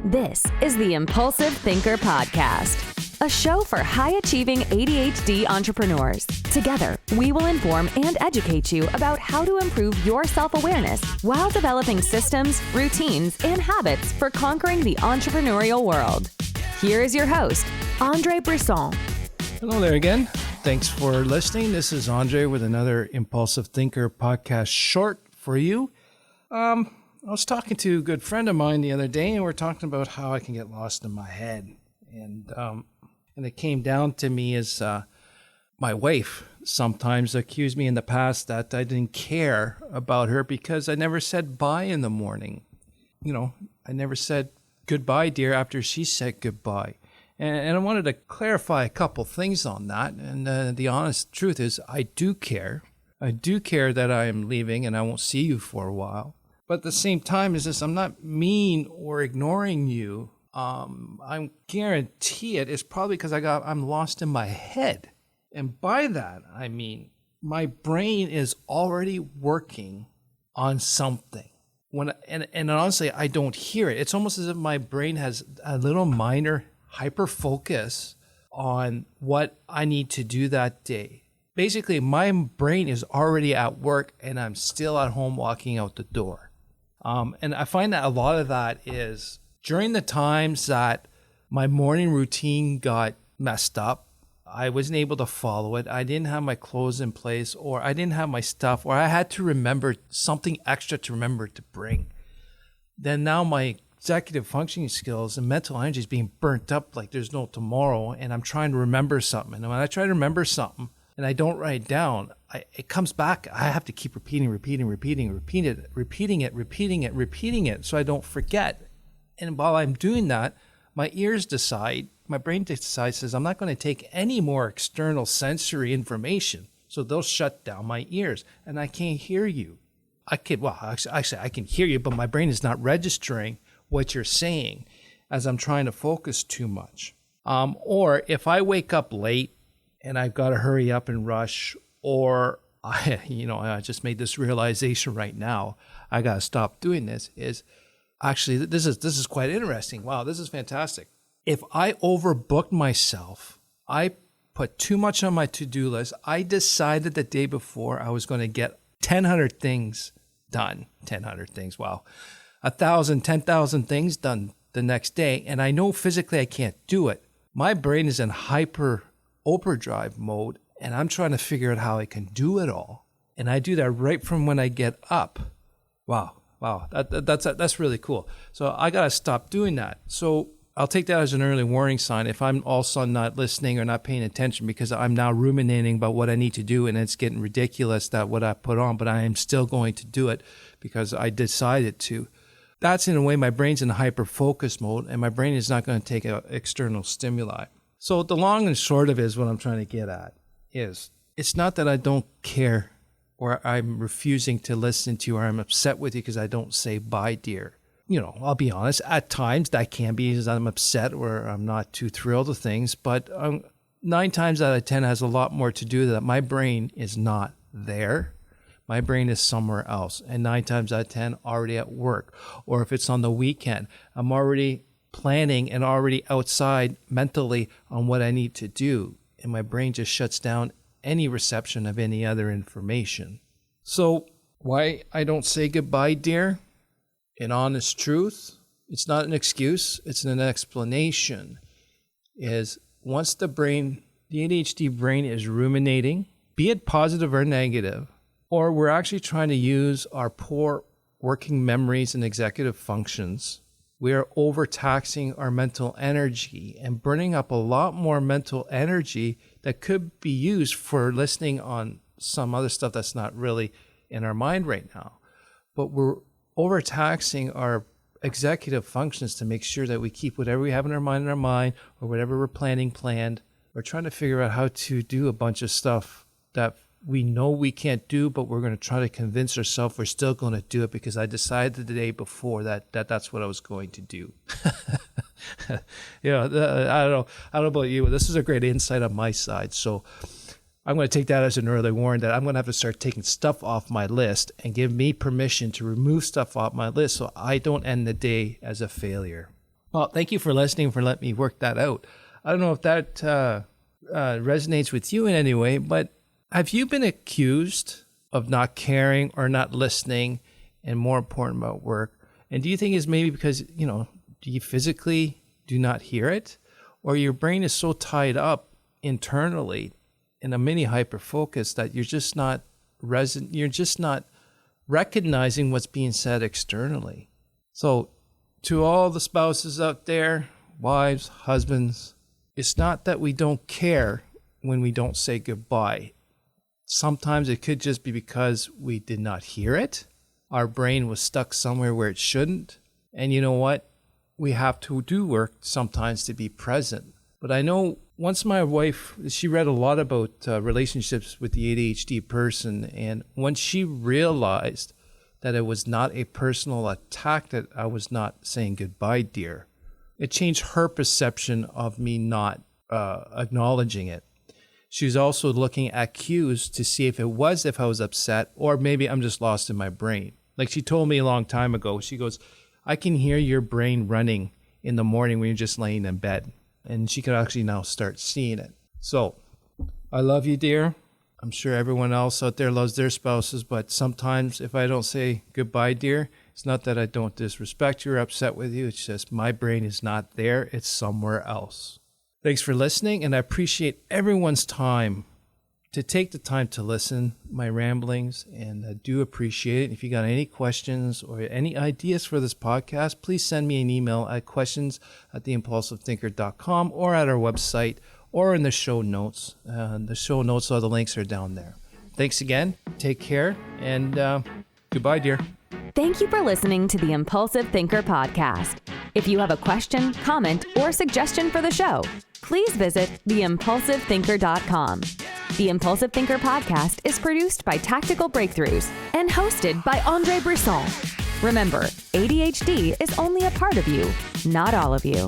This is the Impulsive Thinker Podcast, a show for high-achieving ADHD entrepreneurs. Together, we will inform and educate you about how to improve your self-awareness while developing systems, routines, and habits for conquering the entrepreneurial world. Here is your host, André Brisson. Hello there again. Thanks for listening. This is André with another Impulsive Thinker Podcast short for you. I was talking to a good friend of mine the other day, and we're talking about how I can get lost in my head. And it came down to me as my wife sometimes accused me in the past that I didn't care about her because I never said bye in the morning. You know, I never said goodbye, dear, after she said goodbye. And I wanted to clarify a couple things on that. And the honest truth is I do care. I do care that I am leaving and I won't see you for a while. But at the same time, I'm not mean or ignoring you. I guarantee it's probably because I'm lost in my head. And by that, I mean, my brain is already working on something. And honestly, I don't hear it. It's almost as if my brain has a little minor hyper focus on what I need to do that day. Basically, my brain is already at work and I'm still at home walking out the door. And I find that a lot of that is during the times that my morning routine got messed up, I wasn't able to follow it. I didn't have my clothes in place, or I didn't have my stuff, or I had to remember something extra to remember to bring. Then now my executive functioning skills and mental energy is being burnt up like there's no tomorrow, and I'm trying to remember something. And when I try to remember something and I don't write it down, it comes back. I have to keep repeating it so I don't forget. And while I'm doing that, my brain decides I'm not going to take any more external sensory information. So they'll shut down my ears and I can't hear you. I can hear you, but my brain is not registering what you're saying as I'm trying to focus too much. Or if I wake up late and I've got to hurry up and rush, or I just made this realization right now, I got to stop doing this, is actually, this is quite interesting. Wow, this is fantastic. If I overbooked myself, I put too much on my to-do list, I decided the day before I was going to get 10,000 things done. 10,000 things, wow. 10,000 things done the next day, and I know physically I can't do it. My brain is in hyper overdrive mode, and I'm trying to figure out how I can do it all. And I do that right from when I get up. Wow, that's really cool. So I got to stop doing that. So I'll take that as an early warning sign if I'm all of a sudden not listening or not paying attention, because I'm now ruminating about what I need to do, and it's getting ridiculous that what I put on, but I am still going to do it because I decided to. That's in a way my brain's in hyper focus mode, and my brain is not going to take external stimuli. So the long and short of it is what I'm trying to get at is it's not that I don't care or I'm refusing to listen to you or I'm upset with you because I don't say bye, dear. I'll be honest, at times that can be as I'm upset or I'm not too thrilled with things, but 9 times out of 10 has a lot more to do with that. My brain is not there. My brain is somewhere else. And 9 times out of 10 already at work. Or if it's on the weekend, I'm already planning and already outside mentally on what I need to do. And my brain just shuts down any reception of any other information. So why I don't say goodbye, dear? In honest truth, it's not an excuse, it's an explanation. Is once the ADHD brain is ruminating, be it positive or negative, or we're actually trying to use our poor working memories and executive functions, we are overtaxing our mental energy and burning up a lot more mental energy that could be used for listening on some other stuff that's not really in our mind right now. But we're overtaxing our executive functions to make sure that we keep whatever we have in our mind, or whatever we're planned. We're trying to figure out how to do a bunch of stuff that we know we can't do, but we're going to try to convince ourselves we're still going to do it because I decided the day before that's what I was going to do. I don't know about you, but this is a great insight on my side. So I'm going to take that as an early warning that I'm going to have to start taking stuff off my list and give me permission to remove stuff off my list so I don't end the day as a failure. Well, thank you for listening, for letting me work that out. I don't know if that resonates with you in any way, but have you been accused of not caring or not listening and more important about work? And do you think it's maybe because, do you physically do not hear it? Or your brain is so tied up internally in a mini hyper focus that you're just not recognizing what's being said externally. So to all the spouses out there, wives, husbands, it's not that we don't care when we don't say goodbye. Sometimes it could just be because we did not hear it. Our brain was stuck somewhere where it shouldn't. And you know what? We have to do work sometimes to be present. But I know once my wife, she read a lot about relationships with the ADHD person. And once she realized that it was not a personal attack, that I was not saying goodbye, dear, it changed her perception of me not acknowledging it. She was also looking at cues to see if I was upset, or maybe I'm just lost in my brain. Like she told me a long time ago, she goes, I can hear your brain running in the morning when you're just laying in bed. And she could actually now start seeing it. So I love you, dear. I'm sure everyone else out there loves their spouses, but sometimes if I don't say goodbye, dear, it's not that I don't disrespect you or upset with you. It's just my brain is not there. It's somewhere else. Thanks for listening, and I appreciate everyone's time to take the time to listen my ramblings, and I do appreciate it. If you got any questions or any ideas for this podcast, please send me an email at questions@theimpulsivethinker.com or at our website or in the show notes. The show notes, all the links are down there. Thanks again. Take care, and goodbye, dear. Thank you for listening to the Impulsive Thinker podcast. If you have a question, comment, or suggestion for the show, please visit theimpulsivethinker.com. The Impulsive Thinker podcast is produced by Tactical Breakthroughs and hosted by André Brisson. Remember, ADHD is only a part of you, not all of you.